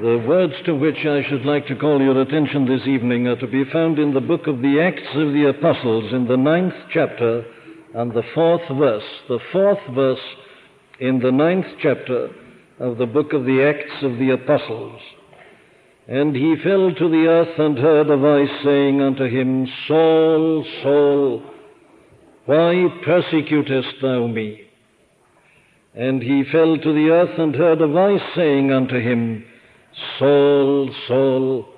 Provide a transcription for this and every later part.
The words to which I should like to call your attention this evening are to be found in the book of the Acts of the Apostles in the 9th chapter and the 4th verse. The 4th verse in the 9th chapter of the book of the Acts of the Apostles. And he fell to the earth and heard a voice saying unto him, Saul, Saul, why persecutest thou me? And he fell to the earth and heard a voice saying unto him, Saul, Saul,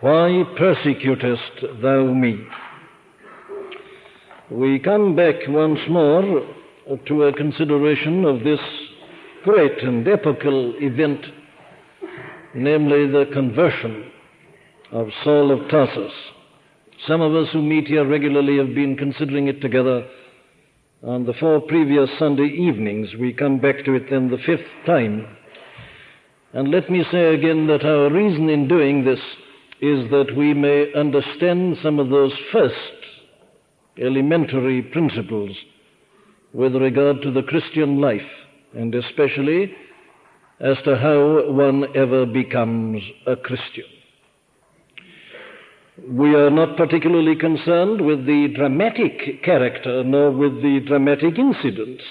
why persecutest thou me? We come back once more to a consideration of this great and epochal event, namely the conversion of Saul of Tarsus. Some of us who meet here regularly have been considering it together. On the 4 previous Sunday evenings, we come back to it then the 5th time. And let me say again that our reason in doing this is that we may understand some of those first elementary principles with regard to the Christian life, and especially as to how one ever becomes a Christian. We are not particularly concerned with the dramatic character nor with the dramatic incidents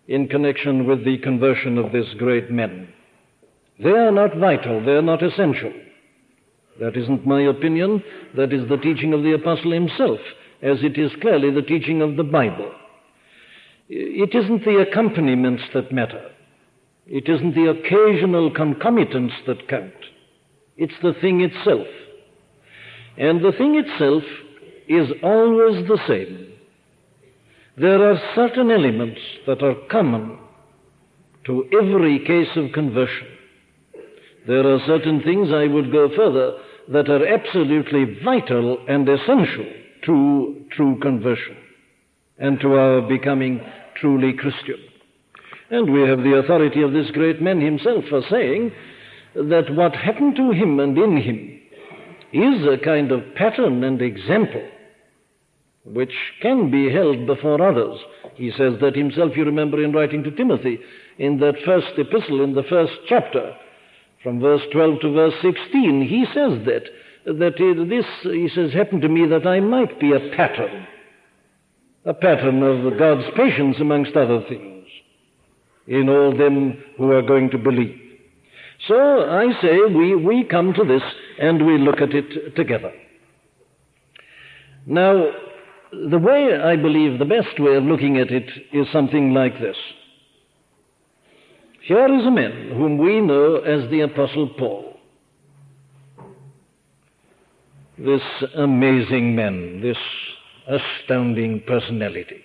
in connection with the conversion of this great man. They are not vital, they are not essential. That isn't my opinion, that is the teaching of the apostle himself, as it is clearly the teaching of the Bible. It isn't the accompaniments that matter. It isn't the occasional concomitants that count. It's the thing itself. And the thing itself is always the same. There are certain elements that are common to every case of conversion. There are certain things, I would go further, that are absolutely vital and essential to true conversion and to our becoming truly Christian. And we have the authority of this great man himself for saying that what happened to him and in him is a kind of pattern and example which can be held before others. He says that himself, you remember, in writing to Timothy, in that first epistle, in the first chapter, from verse 12 to verse 16, he says that this, he says, happened to me that I might be a pattern of God's patience amongst other things in all them who are going to believe. So I say we come to this and we look at it together. Now, the way I believe, the best way of looking at it is something like this. Here is a man whom we know as the Apostle Paul. This amazing man, this astounding personality.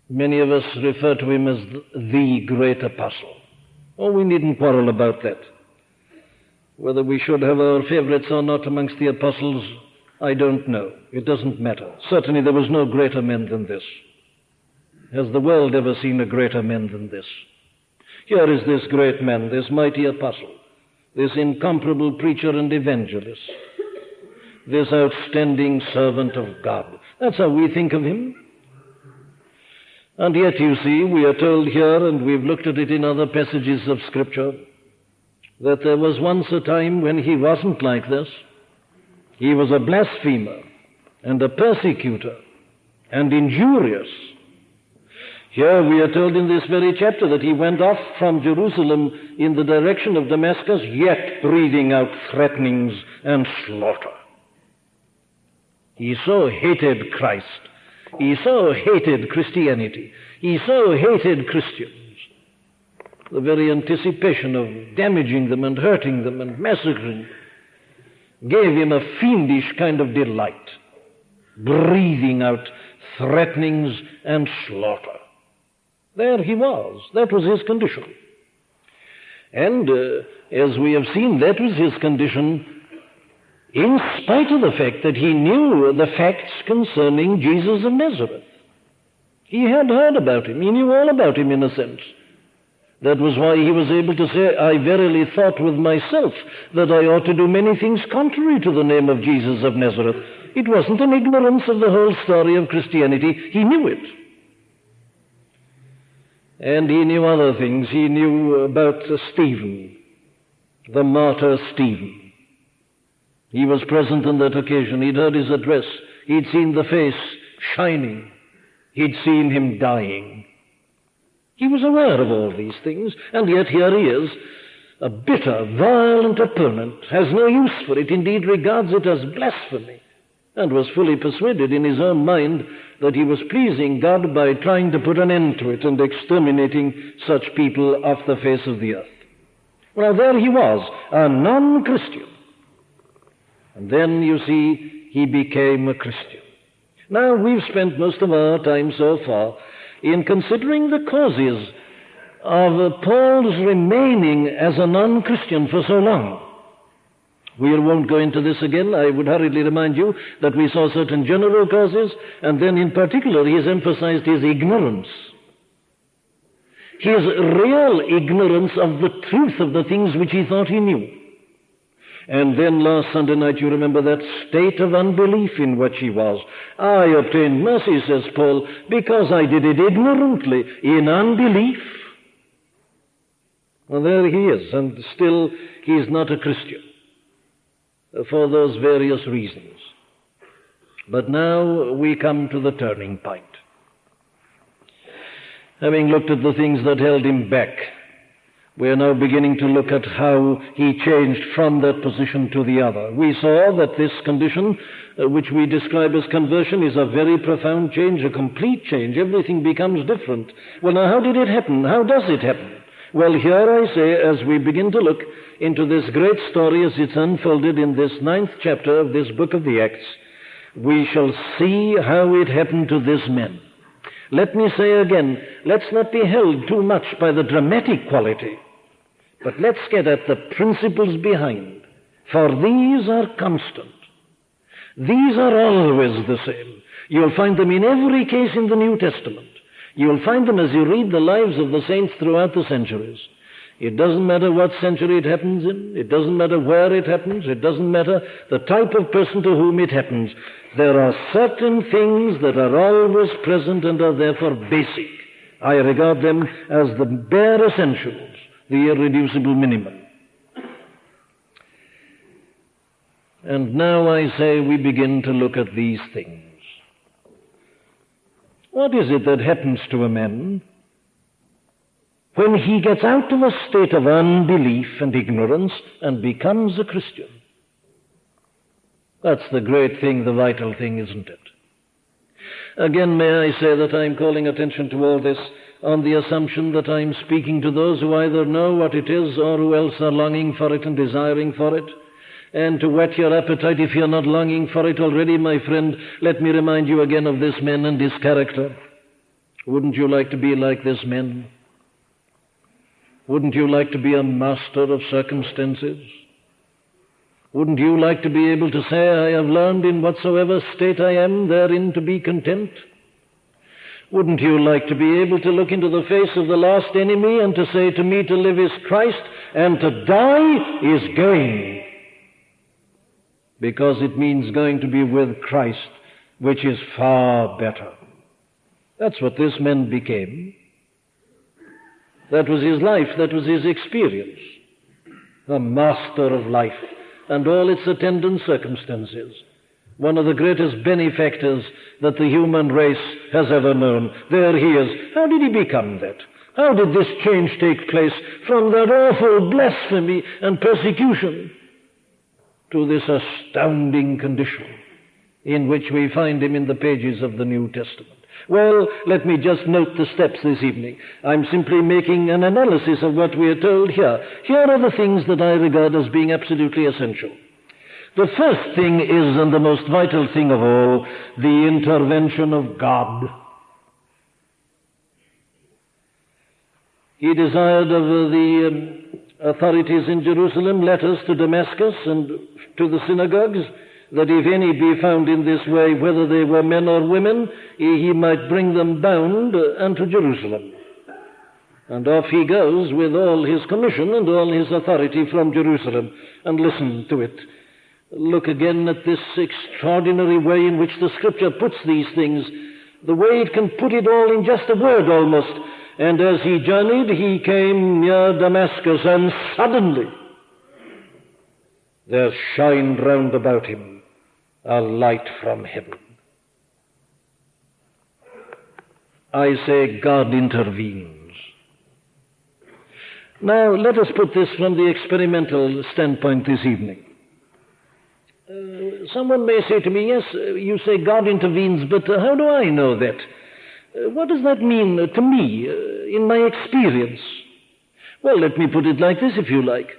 Many of us refer to him as the great apostle. Oh, we needn't quarrel about that. Whether we should have our favorites or not amongst the apostles, I don't know. It doesn't matter. Certainly there was no greater man than this. Has the world ever seen a greater man than this? Here is this great man, this mighty apostle, this incomparable preacher and evangelist, this outstanding servant of God. That's how we think of him. And yet, you see, we are told here, and we've looked at it in other passages of Scripture, that there was once a time when he wasn't like this. He was a blasphemer and a persecutor and injurious. Here we are told in this very chapter that he went off from Jerusalem in the direction of Damascus, yet breathing out threatenings and slaughter. He so hated Christ. He so hated Christianity. He so hated Christians. The very anticipation of damaging them and hurting them and massacring them gave him a fiendish kind of delight, breathing out threatenings and slaughter. There he was. That was his condition. And as we have seen, that was his condition in spite of the fact that he knew the facts concerning Jesus of Nazareth. He had heard about him. He knew all about him in a sense. That was why he was able to say, I verily thought with myself that I ought to do many things contrary to the name of Jesus of Nazareth. It wasn't an ignorance of the whole story of Christianity. He knew it. And he knew other things. He knew about Stephen, the martyr Stephen. He was present on that occasion. He'd heard his address. He'd seen the face shining. He'd seen him dying. He was aware of all these things, and yet here he is, a bitter, violent opponent, has no use for it, indeed regards it as blasphemy, and was fully persuaded in his own mind that he was pleasing God by trying to put an end to it and exterminating such people off the face of the earth. Well, there he was, a non-Christian. And then, you see, he became a Christian. Now, we've spent most of our time so far in considering the causes of Paul's remaining as a non-Christian for so long. We won't go into this again. I would hurriedly remind you that we saw certain general causes, and then in particular he has emphasized his ignorance. His real ignorance of the truth of the things which he thought he knew. And then last Sunday night, you remember that state of unbelief in which he was. I obtained mercy, says Paul, because I did it ignorantly, in unbelief. Well, there he is, and still he's not a Christian, for those various reasons. But now we come to the turning point. Having looked at the things that held him back, we are now beginning to look at how he changed from that position to the other. We saw that this condition, which we describe as conversion, is a very profound change, a complete change. Everything becomes different. Well, now, how did it happen? How does it happen? Well, here I say, as we begin to look into this great story as it's unfolded in this 9th chapter of this book of the Acts, we shall see how it happened to this man. Let me say again, let's not be held too much by the dramatic quality, but let's get at the principles behind, for these are constant. These are always the same. You'll find them in every case in the New Testament. You'll find them as you read the lives of the saints throughout the centuries. It doesn't matter what century it happens in. It doesn't matter where it happens. It doesn't matter the type of person to whom it happens. There are certain things that are always present and are therefore basic. I regard them as the bare essentials, the irreducible minimum. And now I say we begin to look at these things. What is it that happens to a man when he gets out of a state of unbelief and ignorance and becomes a Christian? That's the great thing, the vital thing, isn't it? Again, may I say that I'm calling attention to all this on the assumption that I'm speaking to those who either know what it is or who else are longing for it and desiring for it. And to whet your appetite, if you're not longing for it already, my friend, let me remind you again of this man and his character. Wouldn't you like to be like this man? Wouldn't you like to be a master of circumstances? Wouldn't you like to be able to say, I have learned in whatsoever state I am, therein to be content? Wouldn't you like to be able to look into the face of the last enemy and to say, to me to live is Christ, and to die is gain? Because it means going to be with Christ, which is far better. That's what this man became. That was his life, that was his experience. The master of life and all its attendant circumstances. One of the greatest benefactors that the human race has ever known. There he is. How did he become that? How did this change take place from that awful blasphemy and persecution to this astounding condition in which we find him in the pages of the New Testament? Well, let me just note the steps this evening. I'm simply making an analysis of what we are told here. Here are the things that I regard as being absolutely essential. The first thing is, and the most vital thing of all, the intervention of God. He desired of the authorities in Jerusalem letters to Damascus and to the synagogues, that if any be found in this way, whether they were men or women, he might bring them bound unto Jerusalem. And off he goes with all his commission and all his authority from Jerusalem. And listen to it. Look again at this extraordinary way in which the Scripture puts these things, the way it can put it all in just a word almost. And as he journeyed, he came near Damascus, and suddenly there shined round about him a light from heaven. I say God intervenes. Now, let us put this from the experimental standpoint this evening. Someone may say to me, yes, you say God intervenes, but how do I know that? What does that mean to me in my experience? Well, let me put it like this, if you like.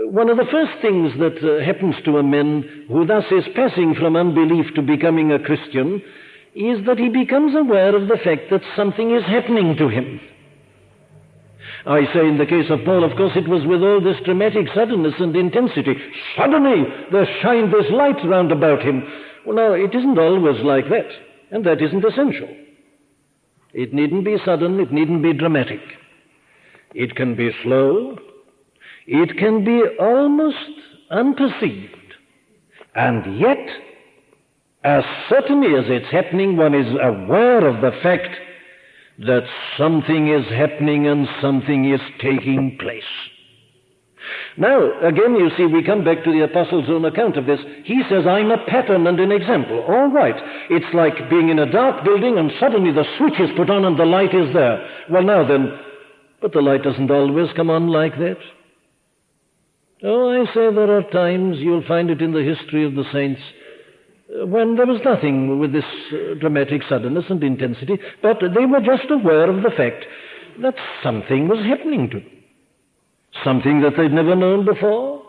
One of the first things that happens to a man who thus is passing from unbelief to becoming a Christian is that he becomes aware of the fact that something is happening to him. I say in the case of Paul, of course, it was with all this dramatic suddenness and intensity. Suddenly there shined this light round about him. Well, now, it isn't always like that, and that isn't essential. It needn't be sudden, it needn't be dramatic. It can be slow, it can be almost unperceived. And yet, as certainly as it's happening, one is aware of the fact that something is happening and something is taking place. Now, again, you see, we come back to the Apostle's own account of this. He says, I'm a pattern and an example. All right. It's like being in a dark building and suddenly the switch is put on and the light is there. Well, now then, but the light doesn't always come on like that. Oh, I say there are times, you'll find it in the history of the saints, when there was nothing with this dramatic suddenness and intensity, but they were just aware of the fact that something was happening to them. Something that they'd never known before,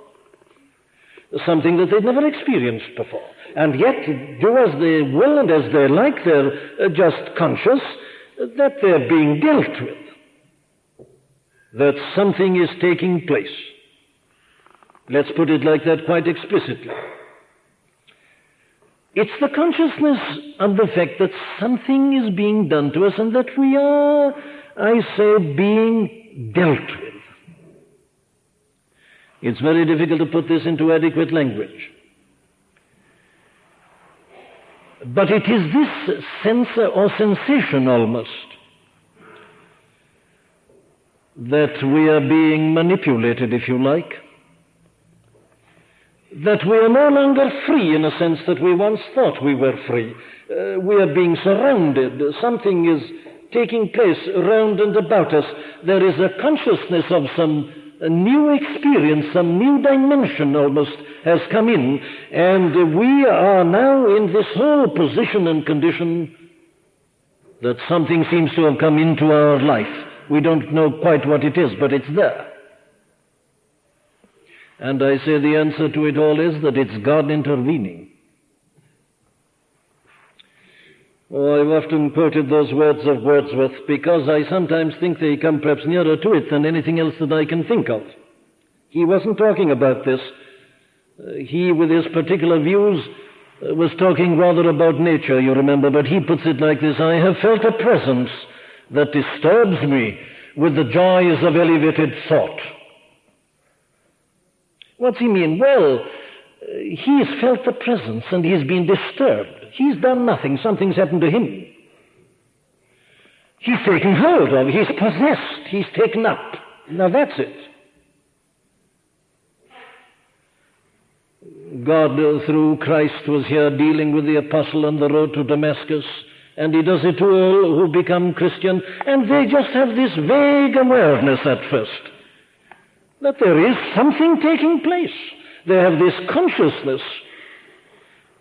something that they'd never experienced before. And yet, do as they will and as they like, they're just conscious that they're being dealt with, that something is taking place. Let's put it like that quite explicitly. It's the consciousness of the fact that something is being done to us and that we are, I say, being dealt with. It's very difficult to put this into adequate language. But it is this sense or sensation almost that we are being manipulated, if you like, that we are no longer free in a sense that we once thought we were free. We are being surrounded. Something is taking place around and about us. There is a consciousness of some new experience, some new dimension almost has come in, and we are now in this whole position and condition that something seems to have come into our life. We don't know quite what it is, but it's there. And I say the answer to it all is that it's God intervening. Oh, I've often quoted those words of Wordsworth because I sometimes think they come perhaps nearer to it than anything else that I can think of. He wasn't talking about this. He, with his particular views, was talking rather about nature, you remember, but he puts it like this: I have felt a presence that disturbs me with the joys of elevated thought. What's he mean? Well, he's felt the presence and he's been disturbed. He's done nothing. Something's happened to him. He's taken hold of. He's possessed. He's taken up. Now that's it. God, through Christ, was here dealing with the apostle on the road to Damascus, and he does it to all who become Christian, and they just have this vague awareness at first that there is something taking place. They have this consciousness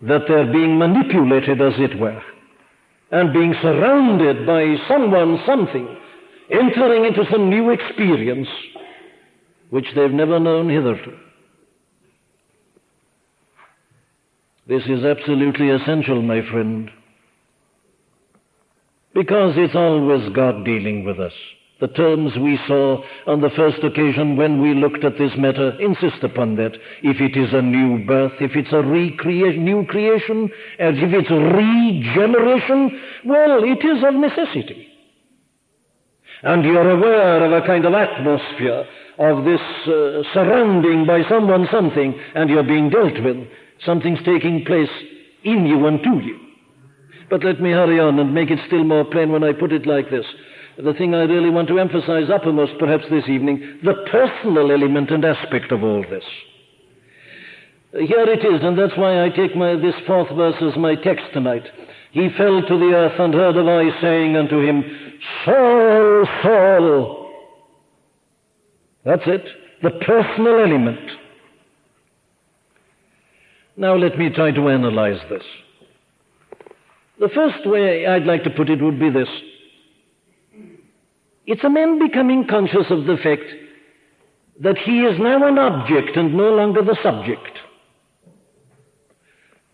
that they're being manipulated, as it were, and being surrounded by someone, something, entering into some new experience which they've never known hitherto. This is absolutely essential, my friend, because it's always God dealing with us. The terms we saw on the first occasion when we looked at this matter insist upon that. If it is a new birth, if it's a new creation, and if it's regeneration, well, it is of necessity. And you're aware of a kind of atmosphere of this surrounding by someone something, and you're being dealt with. Something's taking place in you and to you. But let me hurry on and make it still more plain when I put it like this. the thing I really want to emphasize uppermost perhaps this evening, the personal element and aspect of all this. Here it is, and that's why I take this fourth verse as my text tonight. He fell to the earth and heard a voice saying unto him, Saul, Saul. That's it, the personal element. Now let me try to analyze this. The first way I'd like to put it would be this. It's a man becoming conscious of the fact that he is now an object and no longer the subject.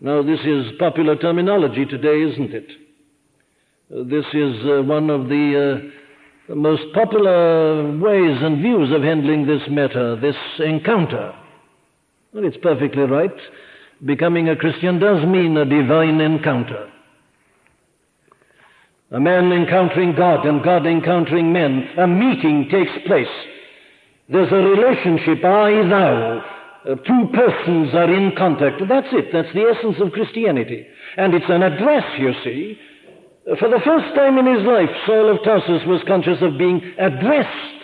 Now, this is popular terminology today, isn't it? This is one of the most popular ways and views of handling this matter, this encounter. Well, it's perfectly right. Becoming a Christian does mean a divine encounter. A man encountering God and God encountering men. A meeting takes place. There's a relationship, I, thou. Two persons are in contact. That's it. That's the essence of Christianity. And it's an address, you see. For the first time in his life, Saul of Tarsus was conscious of being addressed.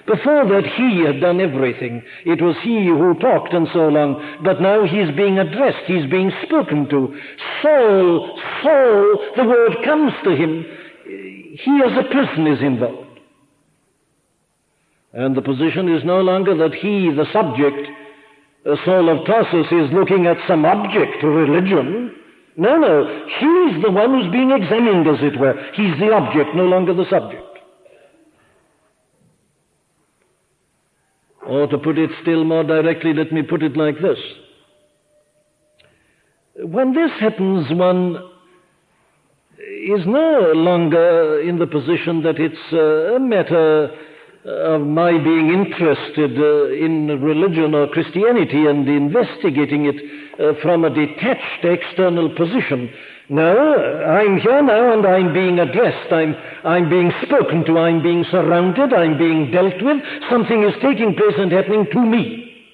Before that, he had done everything. It was he who talked and so on. But now he's being addressed. He's being spoken to. Saul, Saul, the word comes to him. He as a person is involved. And the position is no longer that he, the subject, Saul of Tarsus, is looking at some object, religion. No, he's the one who's being examined, as it were. He's the object, no longer the subject. Or to put it still more directly, let me put it like this. When this happens, one is no longer in the position that it's a matter of my being interested in religion or Christianity and investigating it from a detached external position. No, I'm here now and I'm being addressed, I'm being spoken to, I'm being surrounded, I'm being dealt with. Something is taking place and happening to me.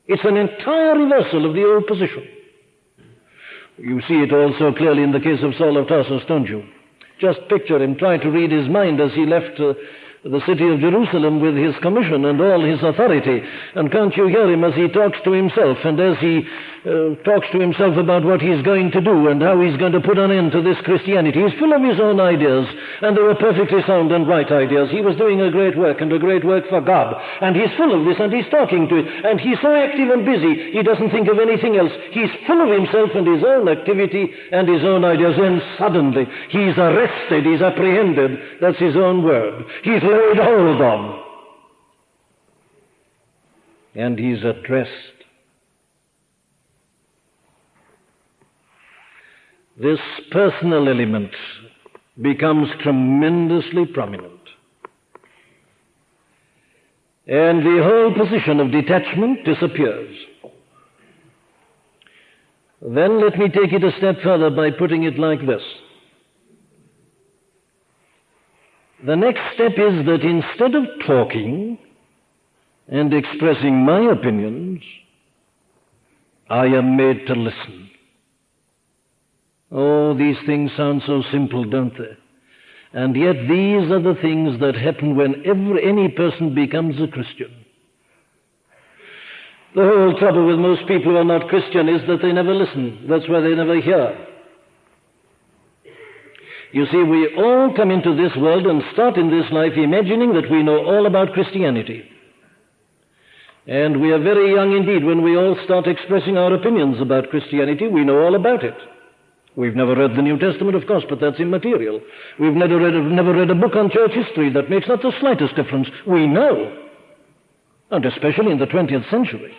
It's an entire reversal of the old position. You see it also clearly in the case of Saul of Tarsus, don't you? Just picture him, try to read his mind as he left the city of Jerusalem with his commission and all his authority. And can't you hear him as he talks to himself, and as he talks to himself about what he's going to do and how he's going to put an end to this Christianity. He's full of his own ideas, and they were perfectly sound and right ideas. He was doing a great work, and a great work for God. And he's full of this, and he's talking to it, and he's so active and busy, he doesn't think of anything else. He's full of himself and his own activity and his own ideas. Then suddenly, he's arrested, he's apprehended. That's his own word. He's laid hold on. And he's addressed. This personal element becomes tremendously prominent. And the whole position of detachment disappears. Then let me take it a step further by putting it like this. The next step is that instead of talking and expressing my opinions, I am made to listen. Oh, these things sound so simple, don't they? And yet these are the things that happen whenever any person becomes a Christian. The whole trouble with most people who are not Christian is that they never listen. That's why they never hear. You see, we all come into this world and start in this life imagining that we know all about Christianity. And we are very young indeed when we all start expressing our opinions about Christianity. We know all about it. We've never read the New Testament, of course, but that's immaterial. We've never read a book on church history. That makes not the slightest difference. We know. And especially in the 20th century.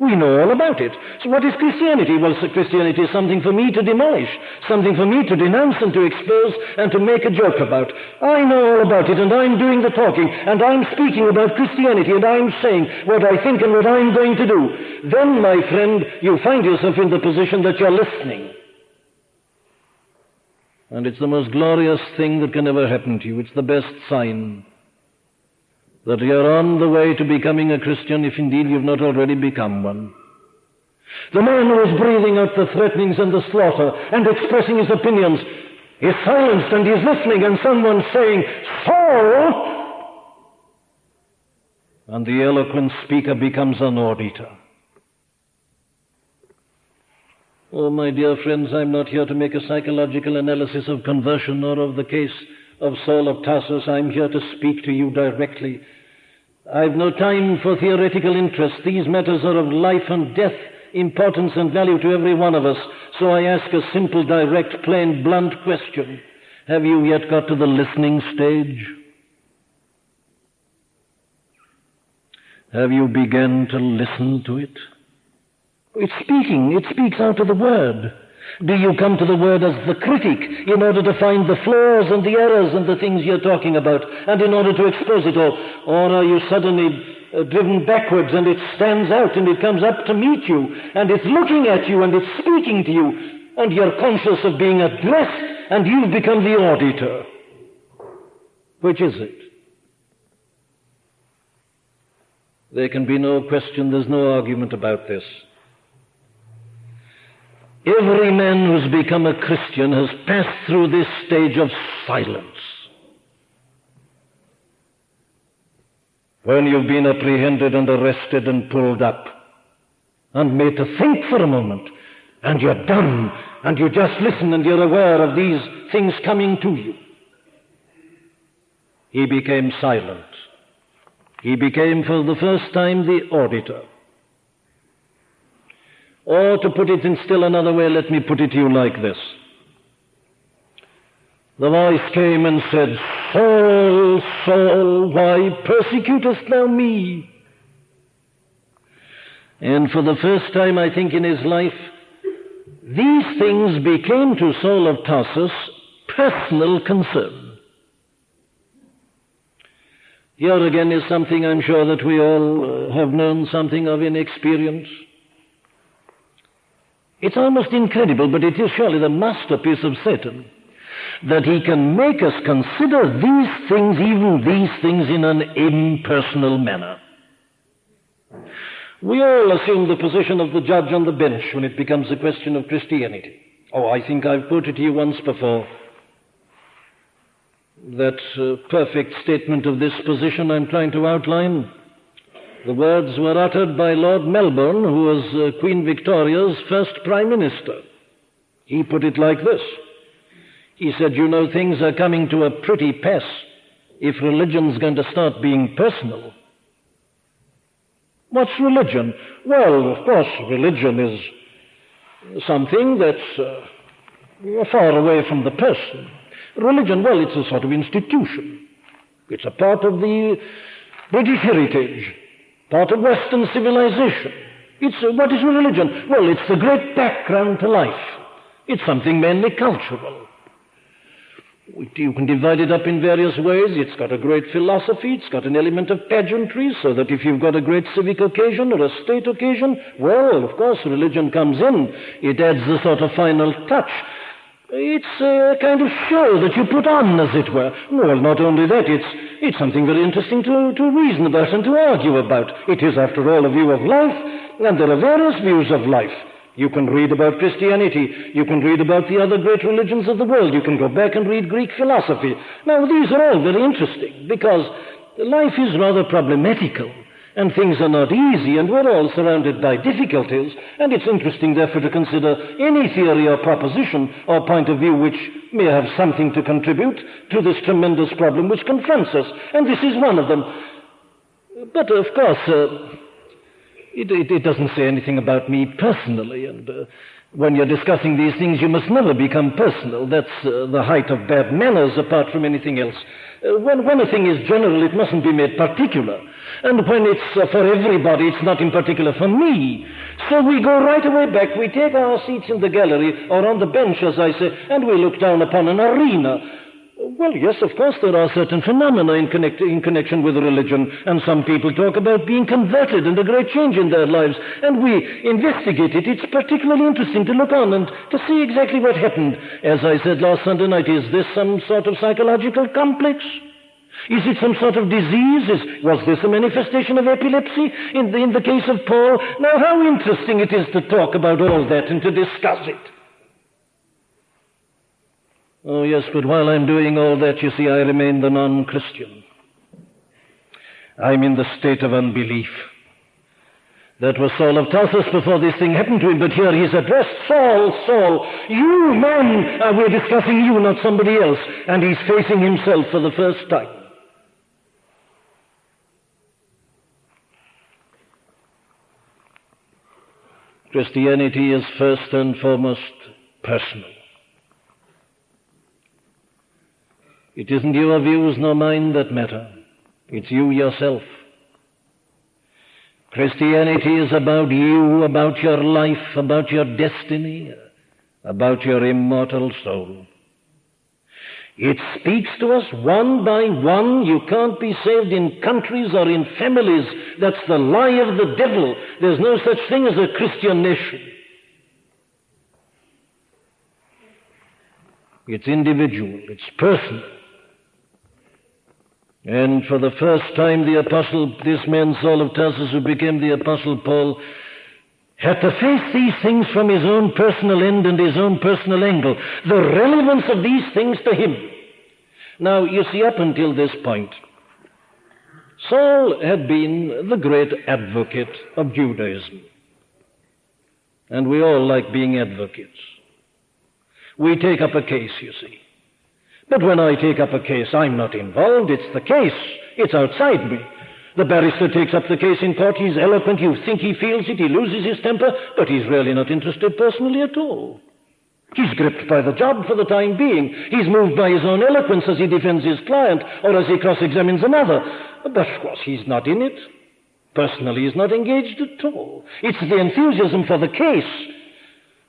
We know all about it. So what is Christianity? Well, Christianity is something for me to demolish, something for me to denounce and to expose and to make a joke about. I know all about it, and I'm doing the talking, and I'm speaking about Christianity, and I'm saying what I think and what I'm going to do. Then, my friend, you find yourself in the position that you're listening. And it's the most glorious thing that can ever happen to you. It's the best sign that you're on the way to becoming a Christian, if indeed you've not already become one. The man who was breathing out the threatenings and the slaughter and expressing his opinions, is silenced and he's listening, and someone's saying, "Saul!" And the eloquent speaker becomes an auditor. Oh, my dear friends, I'm not here to make a psychological analysis of conversion or of the case of Saul of Tarsus. I'm here to speak to you directly. I've no time for theoretical interest. These matters are of life and death importance and value to every one of us. So I ask a simple, direct, plain, blunt question. Have you yet got to the listening stage? Have you begun to listen to it? It's speaking. It speaks out of the Word. Do you come to the Word as the critic in order to find the flaws and the errors and the things you're talking about, and in order to expose it all? Or are you suddenly driven backwards and it stands out and it comes up to meet you and it's looking at you and it's speaking to you and you're conscious of being addressed and you've become the auditor? Which is it? There can be no question, there's no argument about this. Every man who's become a Christian has passed through this stage of silence. When you've been apprehended and arrested and pulled up and made to think for a moment, and you're done, and you just listen and you're aware of these things coming to you. He became silent. He became for the first time the auditor. Or to put it in still another way, let me put it to you like this. The voice came and said, "Saul, Saul, why persecutest thou me?" And for the first time, I think, in his life, these things became to Saul of Tarsus personal concern. Here again is something I'm sure that we all have known something of in experience. It's almost incredible, but it is surely the masterpiece of Satan, that he can make us consider these things, even these things, in an impersonal manner. We all assume the position of the judge on the bench when it becomes a question of Christianity. Oh, I think I've quoted to you once before that perfect statement of this position I'm trying to outline. The words were uttered by Lord Melbourne, who was Queen Victoria's first Prime Minister. He put it like this. He said, "You know, things are coming to a pretty pass if religion's going to start being personal." What's religion? Well, of course, religion is something that's far away from the person. Religion, well, it's a sort of institution. It's a part of the British heritage, part of Western civilization. What is religion? Well, it's the great background to life. It's something mainly cultural. You can divide it up in various ways. It's got a great philosophy. It's got an element of pageantry, so that if you've got a great civic occasion or a state occasion, well, of course, religion comes in. It adds the sort of final touch. It's a kind of show that you put on, as it were. Well, not only that, it's something very interesting to reason about and to argue about. It is, after all, a view of life, and there are various views of life. You can read about Christianity. You can read about the other great religions of the world. You can go back and read Greek philosophy. Now, these are all very interesting, because life is rather problematical, and things are not easy, and we're all surrounded by difficulties, and it's interesting, therefore, to consider any theory or proposition or point of view which may have something to contribute to this tremendous problem which confronts us, and this is one of them. But, of course, it doesn't say anything about me personally, and when you're discussing these things, you must never become personal. That's the height of bad manners, apart from anything else. When a thing is general, it mustn't be made particular. And when it's for everybody, it's not in particular for me. So we go right away back, we take our seats in the gallery, or on the bench, as I say, and we look down upon an arena. Well, yes, of course, there are certain phenomena in connection with religion, and some people talk about being converted and a great change in their lives, and we investigate it. It's particularly interesting to look on and to see exactly what happened. As I said last Sunday night, is this some sort of psychological complex? Is it some sort of disease? Was this a manifestation of epilepsy in the case of Paul? Now, how interesting it is to talk about all that and to discuss it. Oh, yes, but while I'm doing all that, you see, I remain the non-Christian. I'm in the state of unbelief. That was Saul of Tarsus before this thing happened to him, but here he's addressed, Saul, Saul, you man, we're discussing you, not somebody else, and he's facing himself for the first time. Christianity is first and foremost personal. It isn't your views nor mine that matter. It's you yourself. Christianity is about you, about your life, about your destiny, about your immortal soul. It speaks to us one by one. You can't be saved in countries or in families. That's the lie of the devil. There's no such thing as a Christian nation. It's individual. It's personal. And for the first time, the apostle, this man Saul of Tarsus, who became the apostle Paul, had to face these things from his own personal end and his own personal angle. The relevance of these things to him. Now, you see, up until this point, Saul had been the great advocate of Judaism. And we all like being advocates. We take up a case, you see. But when I take up a case, I'm not involved. It's the case. It's outside me. The barrister takes up the case in court. He's eloquent. You think he feels it. He loses his temper. But he's really not interested personally at all. He's gripped by the job for the time being. He's moved by his own eloquence as he defends his client or as he cross-examines another. But of course he's not in it. Personally, he's not engaged at all. It's the enthusiasm for the case.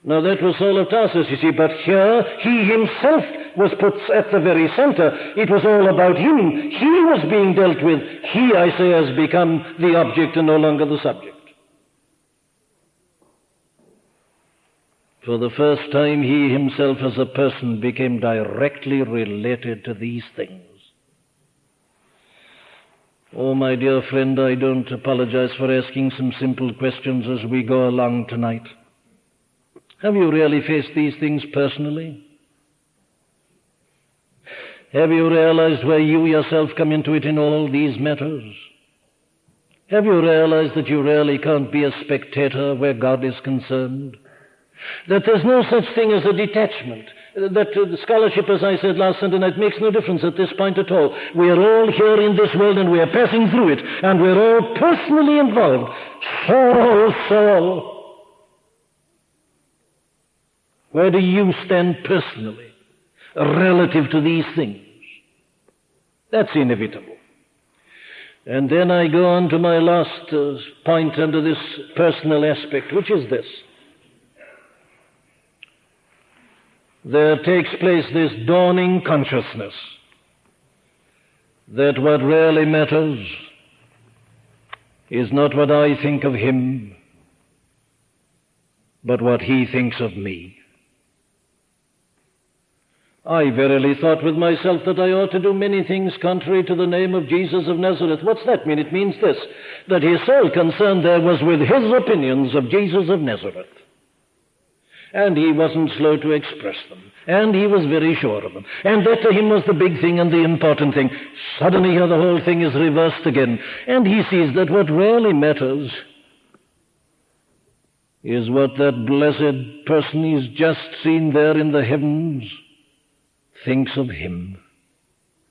Now that was Saul of Tarsus, you see, but here he himself was put at the very center. It was all about him. He was being dealt with. He, I say, has become the object and no longer the subject. For the first time, he himself as a person became directly related to these things. Oh, my dear friend, I don't apologize for asking some simple questions as we go along tonight. Have you really faced these things personally? Have you realized where you yourself come into it in all these matters? Have you realized that you really can't be a spectator where God is concerned? That there's no such thing as a detachment. That the scholarship, as I said last Sunday night, makes no difference at this point at all. We are all here in this world and we are passing through it, and we're all personally involved. Saul, Saul. Where do you stand personally relative to these things? That's inevitable. And then I go on to my last point under this personal aspect, which is this. There takes place this dawning consciousness that what really matters is not what I think of him, but what he thinks of me. I verily thought with myself that I ought to do many things contrary to the name of Jesus of Nazareth. What's that mean? It means this, that his sole concern there was with his opinions of Jesus of Nazareth. And he wasn't slow to express them. And he was very sure of them. And that to him was the big thing and the important thing. Suddenly here the whole thing is reversed again. And he sees that what really matters is what that blessed person he's just seen there in the heavens thinks of him.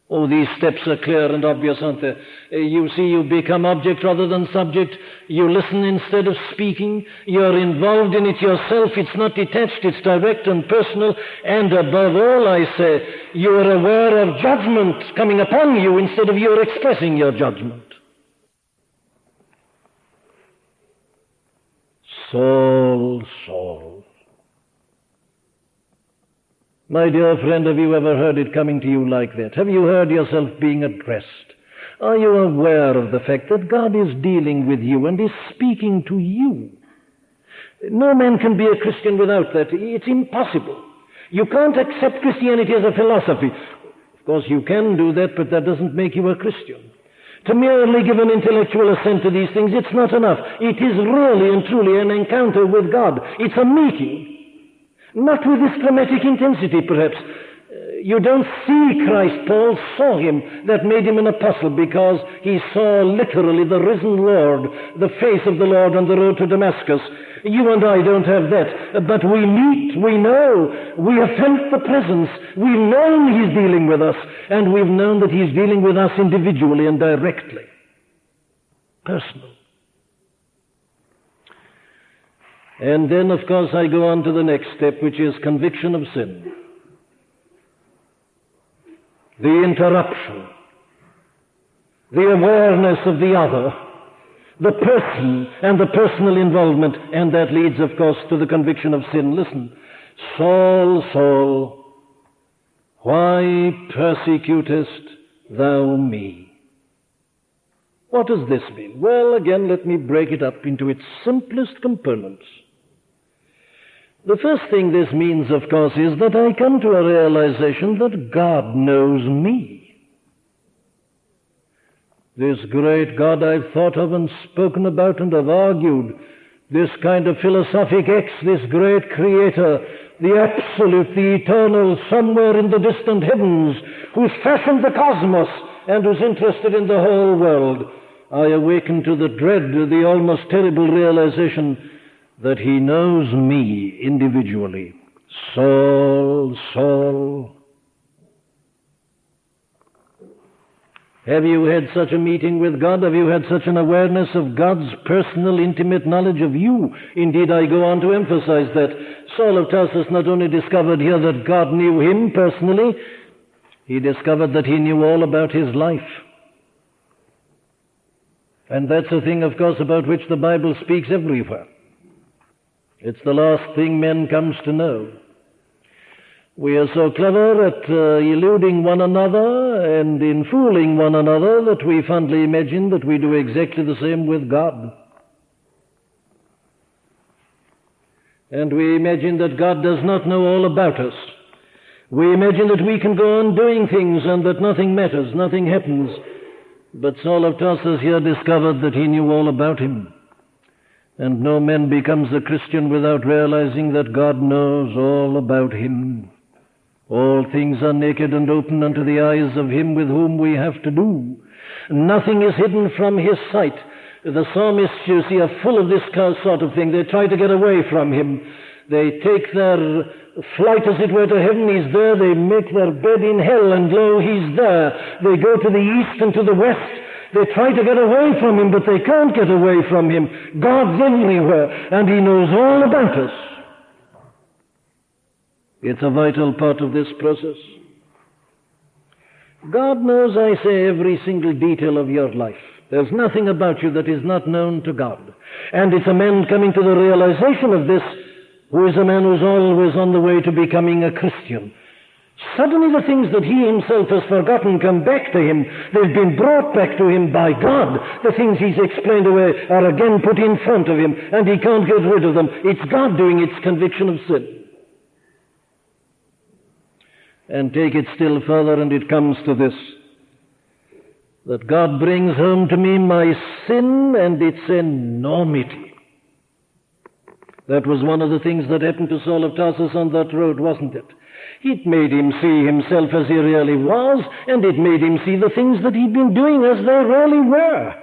Oh, these steps are clear and obvious, aren't they? You see, you become object rather than subject. You listen instead of speaking. You're involved in it yourself. It's not detached. It's direct and personal. And above all, I say, you're aware of judgment coming upon you instead of you're expressing your judgment. Saul, Saul. My dear friend, have you ever heard it coming to you like that? Have you heard yourself being addressed? Are you aware of the fact that God is dealing with you and is speaking to you? No man can be a Christian without that. It's impossible. You can't accept Christianity as a philosophy. Of course, you can do that, but that doesn't make you a Christian. To merely give an intellectual assent to these things, it's not enough. It is really and truly an encounter with God. It's a meeting. Not with this dramatic intensity, perhaps. You don't see Christ. Paul saw him. That made him an apostle, because he saw literally the risen Lord, the face of the Lord on the road to Damascus. You and I don't have that, but we meet, we know, we have felt the presence, we've known he's dealing with us, and we've known that he's dealing with us individually and directly. Personal. And then, of course, I go on to the next step, which is conviction of sin. The interruption, the awareness of the other, the person and the personal involvement, and that leads, of course, to the conviction of sin. Listen, Saul, Saul, why persecutest thou me? What does this mean? Well, again, let me break it up into its simplest components. The first thing this means, of course, is that I come to a realization that God knows me. This great God I've thought of and spoken about and have argued, this kind of philosophic X, this great Creator, the absolute, the eternal, somewhere in the distant heavens, who's fashioned the cosmos and who's interested in the whole world, I awaken to the dread, the almost terrible realization that he knows me individually. Saul, Saul. Have you had such a meeting with God? Have you had such an awareness of God's personal, intimate knowledge of you? Indeed, I go on to emphasize that. Saul of Tarsus not only discovered here that God knew him personally, he discovered that he knew all about his life. And that's a thing, of course, about which the Bible speaks everywhere. It's the last thing men comes to know. We are so clever at eluding one another and in fooling one another that we fondly imagine that we do exactly the same with God. And we imagine that God does not know all about us. We imagine that we can go on doing things and that nothing matters, nothing happens. But Saul of Tarsus here discovered that he knew all about him. And no man becomes a Christian without realizing that God knows all about him. All things are naked and open unto the eyes of him with whom we have to do. Nothing is hidden from his sight. The psalmists, you see, are full of this sort of thing. They try to get away from him. They take their flight, as it were, to heaven. He's there. They make their bed in hell, and lo, he's there. They go to the east and to the west. They try to get away from him, but they can't get away from him. God's everywhere, and he knows all about us. It's a vital part of this process. God knows, I say, every single detail of your life. There's nothing about you that is not known to God. And it's a man coming to the realization of this who is a man who's always on the way to becoming a Christian. Suddenly the things that he himself has forgotten come back to him. They've been brought back to him by God. The things he's explained away are again put in front of him, and he can't get rid of them. It's God doing its conviction of sin. And take it still further, and it comes to this, that God brings home to me my sin and its enormity. That was one of the things that happened to Saul of Tarsus on that road, wasn't it? It made him see himself as he really was, and it made him see the things that he'd been doing as they really were.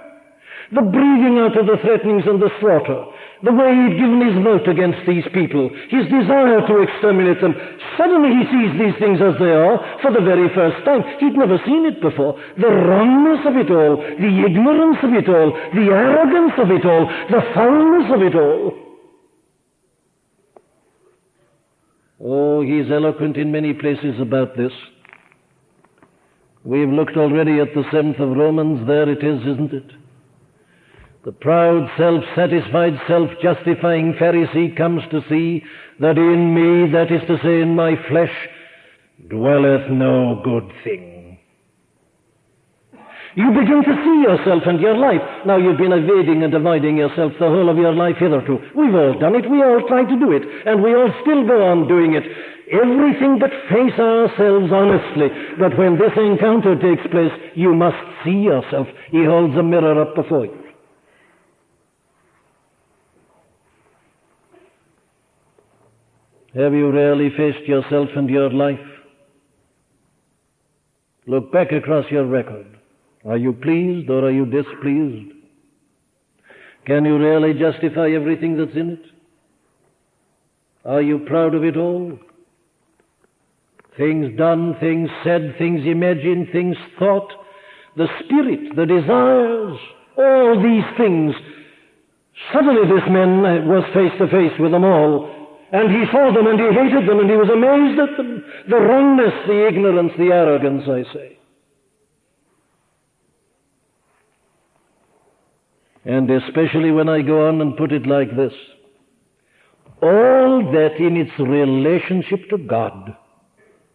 The breathing out of the threatenings and the slaughter, the way he'd given his vote against these people, his desire to exterminate them. Suddenly he sees these things as they are for the very first time. He'd never seen it before. The wrongness of it all, the ignorance of it all, the arrogance of it all, the foulness of it all. Oh, he's eloquent in many places about this. We've looked already at the 7th of Romans. There it is, isn't it? The proud, self-satisfied, self-justifying Pharisee comes to see that in me, that is to say in my flesh, dwelleth no good thing. You begin to see yourself and your life. Now you've been evading and avoiding yourself the whole of your life hitherto. We've all done it. We all try to do it. And we all still go on doing it. Everything but face ourselves honestly. But when this encounter takes place, you must see yourself. He holds a mirror up before you. Have you really faced yourself and your life? Look back across your record. Are you pleased or are you displeased? Can you really justify everything that's in it? Are you proud of it all? Things done, things said, things imagined, things thought, the spirit, the desires, all these things. Suddenly this man was face to face with them all, and he saw them and he hated them and he was amazed at them. The wrongness, the ignorance, the arrogance, I say. And especially when I go on and put it like this, all that in its relationship to God.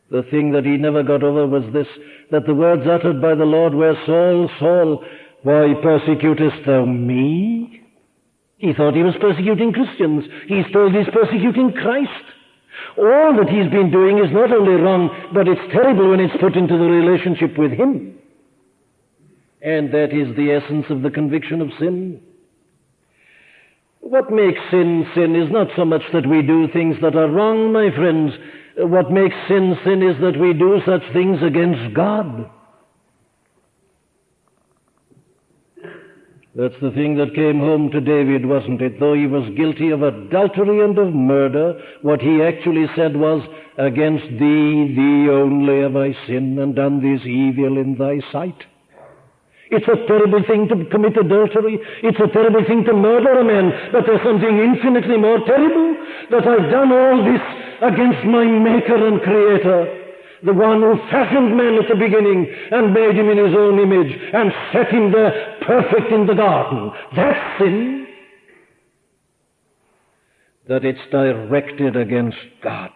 The thing that he never got over was this, that the words uttered by the Lord were, Saul, Saul, why persecutest thou me? He thought he was persecuting Christians. He's told he's persecuting Christ. All that he's been doing is not only wrong, but it's terrible when it's put into the relationship with him. And that is the essence of the conviction of sin. What makes sin sin is not so much that we do things that are wrong, my friends. What makes sin sin is that we do such things against God. That's the thing that came home to David, wasn't it? Though he was guilty of adultery and of murder, what he actually said was, against thee, thee only have I sinned and done this evil in thy sight. It's a terrible thing to commit adultery. It's a terrible thing to murder a man. But there's something infinitely more terrible, that I've done all this against my Maker and Creator, the one who fashioned man at the beginning and made him in his own image and set him there perfect in the garden. That's sin. That it's directed against God.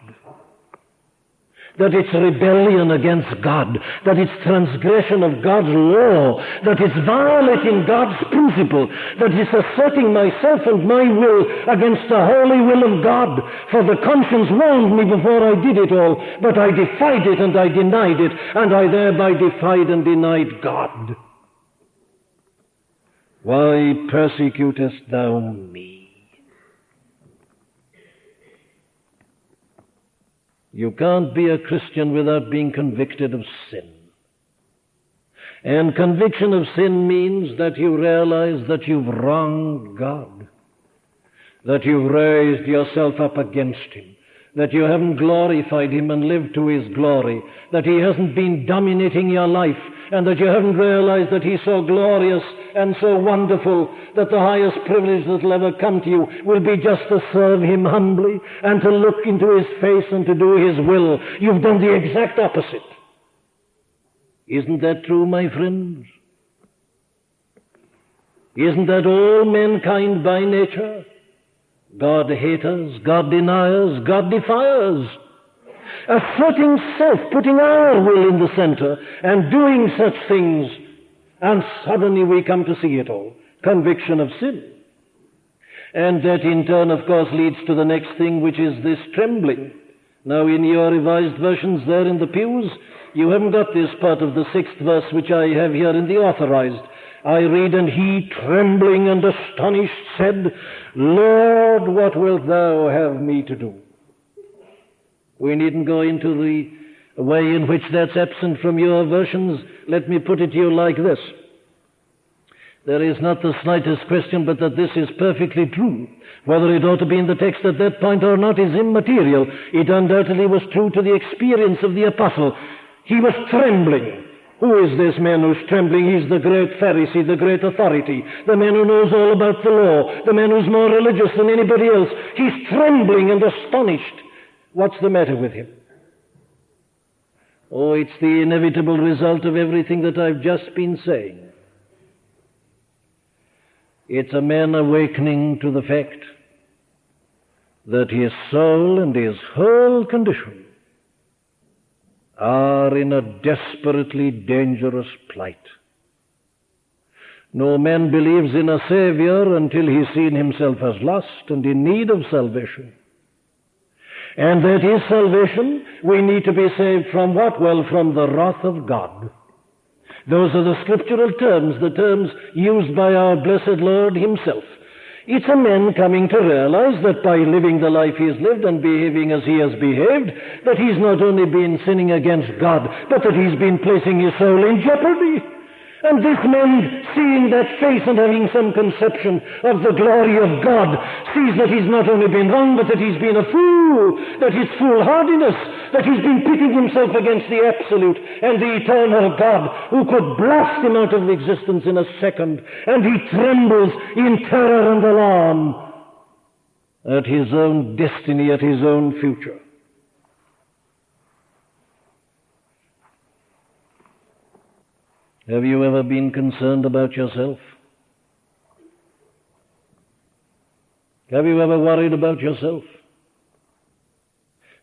That it's rebellion against God, that it's transgression of God's law, that it's violating God's principle, that it's asserting myself and my will against the holy will of God. For the conscience warned me before I did it all, but I defied it and I denied it, and I thereby defied and denied God. Why persecutest thou me? You can't be a Christian without being convicted of sin. And conviction of sin means that you realize that you've wronged God, that you've raised yourself up against Him, that you haven't glorified Him and lived to His glory, that He hasn't been dominating your life, and that you haven't realized that He's so glorious and so wonderful that the highest privilege that will ever come to you will be just to serve Him humbly and to look into His face and to do His will. You've done the exact opposite. Isn't that true, my friends? Isn't that all mankind by nature? God haters, God deniers, God defiers. Asserting self, putting our will in the center, and doing such things, and suddenly we come to see it all. Conviction of sin. And that in turn, of course, leads to the next thing, which is this trembling. Now, in your revised versions there in the pews, you haven't got this part of the 6th verse which I have here in the authorized. I read, and he, trembling and astonished, said, Lord, what wilt thou have me to do? We needn't go into the way in which that's absent from your versions. Let me put it to you like this. There is not the slightest question but that this is perfectly true. Whether it ought to be in the text at that point or not is immaterial. It undoubtedly was true to the experience of the apostle. He was trembling. Who is this man who's trembling? He's the great Pharisee, the great authority, the man who knows all about the law, the man who's more religious than anybody else. He's trembling and astonished. What's the matter with him? Oh, it's the inevitable result of everything that I've just been saying. It's a man awakening to the fact that his soul and his whole condition are in a desperately dangerous plight. No man believes in a Savior until he's seen himself as lost and in need of salvation. And that is salvation. We need to be saved from what? Well, from the wrath of God. Those are the scriptural terms, the terms used by our blessed Lord Himself. It's a man coming to realize that by living the life he has lived and behaving as he has behaved, that he's not only been sinning against God, but that he's been placing his soul in jeopardy. And this man, seeing that face and having some conception of the glory of God, sees that he's not only been wrong, but that he's been a fool, that his foolhardiness, that he's been pitting himself against the absolute and the eternal God, who could blast him out of existence in a second, and he trembles in terror and alarm at his own destiny, at his own future. Have you ever been concerned about yourself? Have you ever worried about yourself?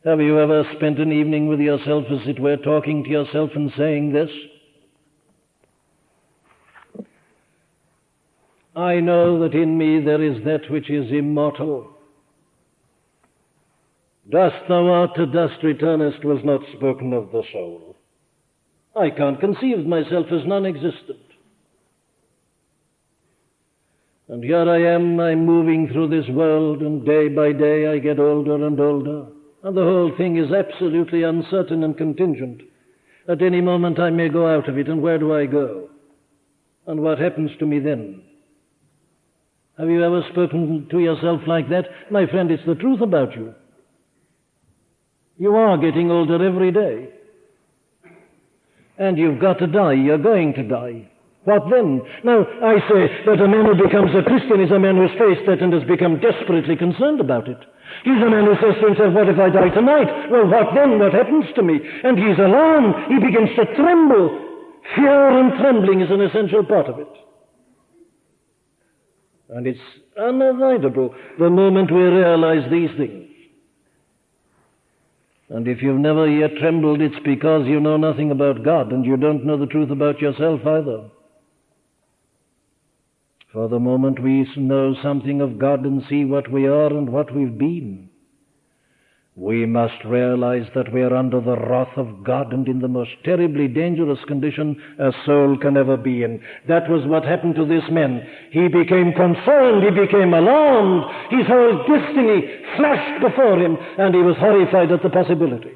Have you ever spent an evening with yourself, as it were, talking to yourself and saying this? I know that in me there is that which is immortal. Dust thou art, to dust returnest was not spoken of the soul. I can't conceive myself as non-existent. And here I am, I'm moving through this world, and day by day I get older and older, and the whole thing is absolutely uncertain and contingent. At any moment I may go out of it, and where do I go? And what happens to me then? Have you ever spoken to yourself like that? My friend, it's the truth about you. You are getting older every day. And you've got to die. You're going to die. What then? Now, I say that a man who becomes a Christian is a man who's faced that and has become desperately concerned about it. He's a man who says to himself, what if I die tonight? Well, what then? What happens to me? And he's alarmed. He begins to tremble. Fear and trembling is an essential part of it. And it's unavoidable the moment we realize these things. And if you've never yet trembled, it's because you know nothing about God, and you don't know the truth about yourself either. For the moment we know something of God and see what we are and what we've been, we must realize that we are under the wrath of God and in the most terribly dangerous condition a soul can ever be in. That was what happened to this man. He became concerned, he became alarmed, his whole destiny flashed before him, and he was horrified at the possibility.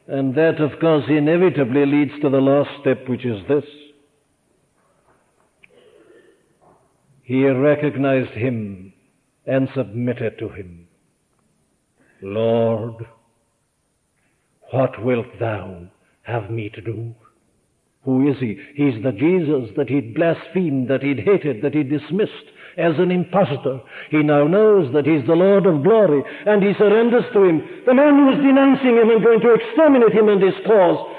And that, of course, inevitably leads to the last step, which is this. He recognized him and submitted to him. Lord, what wilt thou have me to do? Who is he? He's the Jesus that he'd blasphemed, that he'd hated, that he'd dismissed as an impostor. He now knows that he's the Lord of glory, and he surrenders to him. The man who was denouncing him and going to exterminate him and his cause.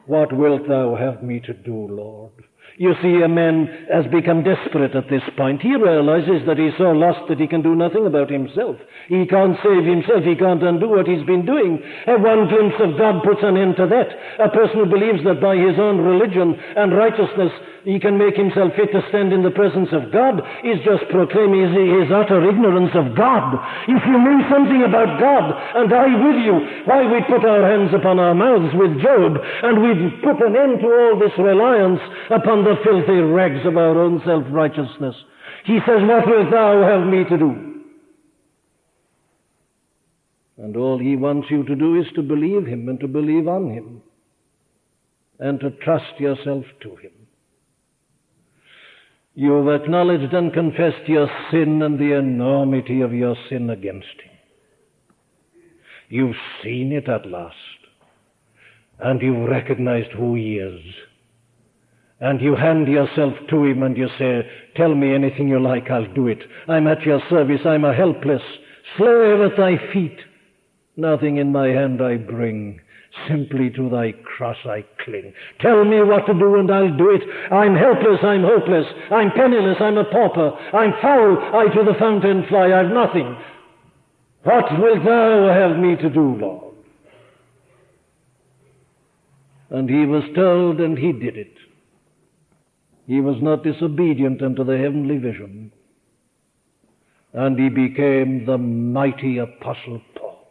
What wilt thou have me to do, Lord? You see, a man has become desperate at this point. He realizes that he's so lost that he can do nothing about himself. He can't save himself. He can't undo what he's been doing. And one glimpse of God puts an end to that. A person who believes that by his own religion and righteousness he can make himself fit to stand in the presence of God is just proclaiming his utter ignorance of God. If you knew something about God, and I with you, why we'd put our hands upon our mouths with Job, and we'd put an end to all this reliance upon the filthy rags of our own self-righteousness. He says, what wilt thou have me to do? And all he wants you to do is to believe him and to believe on him and to trust yourself to him. You've acknowledged and confessed your sin and the enormity of your sin against him. You've seen it at last, and you've recognized who he is. And you hand yourself to him and you say, tell me anything you like, I'll do it. I'm at your service, I'm a helpless slave at thy feet. Nothing in my hand I bring, simply to thy cross I cling. Tell me what to do and I'll do it. I'm helpless, I'm hopeless, I'm penniless, I'm a pauper, I'm foul, I to the fountain fly, I've nothing. What wilt thou have me to do, Lord? And he was told, and he did it. He was not disobedient unto the heavenly vision. And he became the mighty Apostle Paul,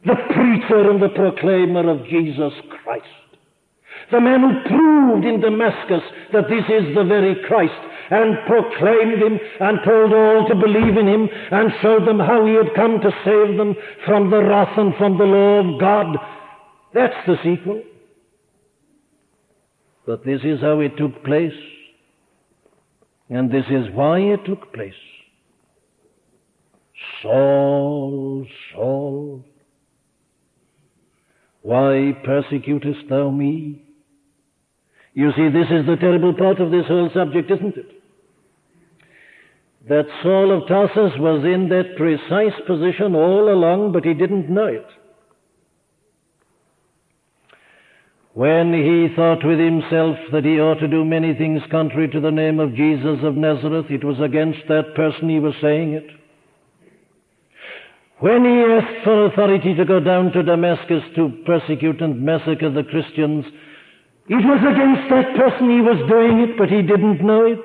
the preacher and the proclaimer of Jesus Christ, The man who proved in Damascus that this is the very Christ, and proclaimed him, and told all to believe in him, and showed them how he had come to save them from the wrath and from the law of God. That's the sequel. But this is how it took place, and this is why it took place. Saul, Saul, why persecutest thou me? You see, this is the terrible part of this whole subject, isn't it? That Saul of Tarsus was in that precise position all along, but he didn't know it. When he thought with himself that he ought to do many things contrary to the name of Jesus of Nazareth, it was against that person he was saying it. When he asked for authority to go down to Damascus to persecute and massacre the Christians, it was against that person he was doing it, but he didn't know it.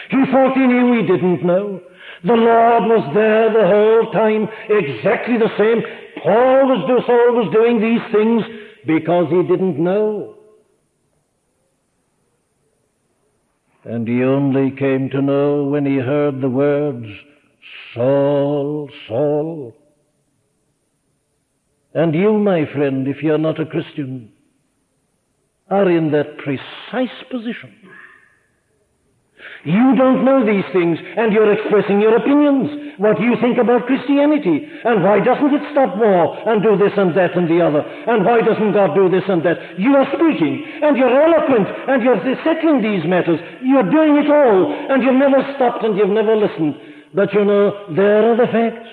He thought he knew, he didn't know. The Lord was there the whole time, exactly the same. Saul was doing these things because he didn't know. And he only came to know when he heard the words, Saul, Saul. And you, my friend, if you're not a Christian, are in that precise position. You don't know these things, and you're expressing your opinions, what you think about Christianity, and why doesn't it stop war, and do this and that and the other, and why doesn't God do this and that? You are speaking, and you're eloquent, and you're settling these matters. You're doing it all, and you've never stopped, and you've never listened. But you know, there are the facts.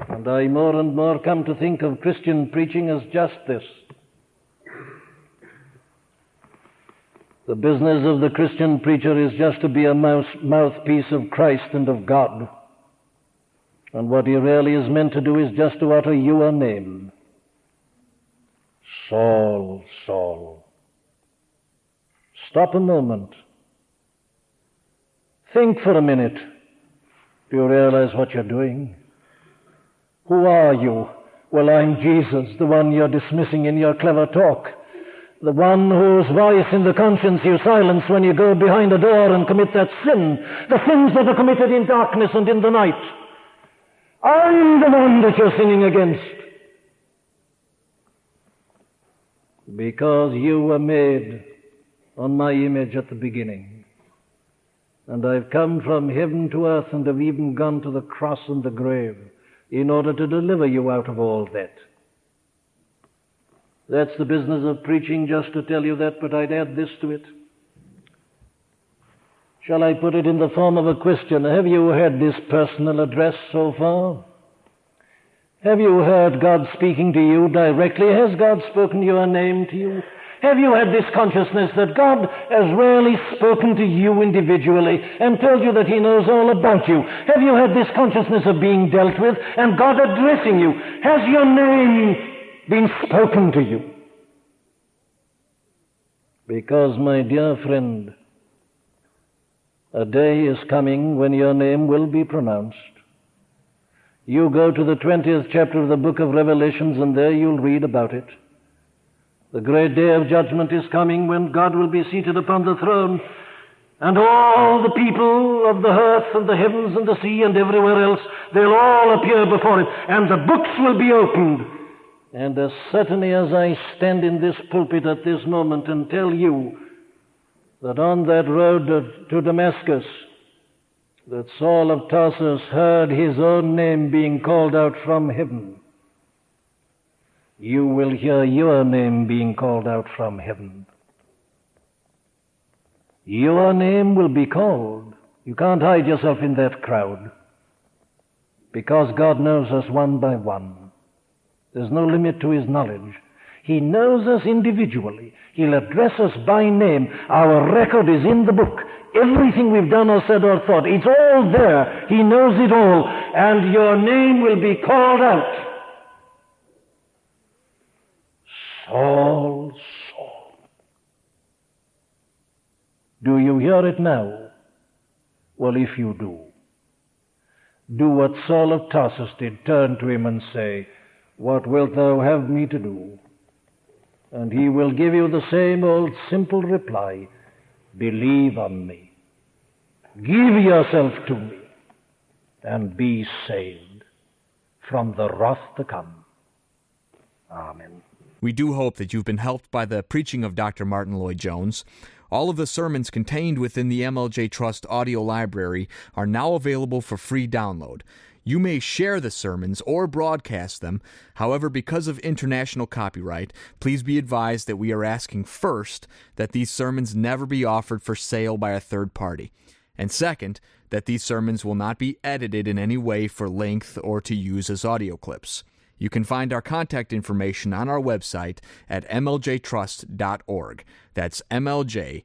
And I more and more come to think of Christian preaching as just this. The business of the Christian preacher is just to be a mouthpiece of Christ and of God. And what he really is meant to do is just to utter your name. Saul, Saul. Stop a moment. Think for a minute. Do you realize what you're doing? Who are you? Well, I'm Jesus, the one you're dismissing in your clever talk. The one whose voice in the conscience you silence when you go behind a door and commit that sin. The sins that are committed in darkness and in the night. I'm the one that you're sinning against. Because you were made on my image at the beginning. And I've come from heaven to earth and have even gone to the cross and the grave in order to deliver you out of all that. That's the business of preaching, just to tell you that, but I'd add this to it. Shall I put it in the form of a question? Have you heard this personal address so far? Have you heard God speaking to you directly? Has God spoken your name to you? Have you had this consciousness that God has rarely spoken to you individually and told you that He knows all about you? Have you had this consciousness of being dealt with and God addressing you? Has your name been spoken to you? Because, my dear friend, a day is coming when your name will be pronounced. You go to the 20th chapter of the book of Revelations and there you'll read about it. The great day of judgment is coming when God will be seated upon the throne and all the people of the earth and the heavens and the sea and everywhere else, they'll all appear before Him and the books will be opened. And as certainly as I stand in this pulpit at this moment and tell you that on that road to Damascus, that Saul of Tarsus heard his own name being called out from heaven, you will hear your name being called out from heaven. Your name will be called. You can't hide yourself in that crowd, because God knows us one by one. There's no limit to His knowledge. He knows us individually. He'll address us by name. Our record is in the book. Everything we've done or said or thought, it's all there. He knows it all. And your name will be called out. Saul, Saul. Do you hear it now? Well, if you do, do what Saul of Tarsus did, turn to him and say, "What wilt thou have me to do?" And he will give you the same old simple reply, "Believe on me. Give yourself to me, and be saved from the wrath to come." Amen. We do hope that you've been helped by the preaching of Dr. Martyn Lloyd-Jones. All of the sermons contained within the MLJ Trust audio library are now available for free download. You may share the sermons or broadcast them. However, because of international copyright, please be advised that we are asking first that these sermons never be offered for sale by a third party. And second, that these sermons will not be edited in any way for length or to use as audio clips. You can find our contact information on our website at mljtrust.org. That's mljtrust.org.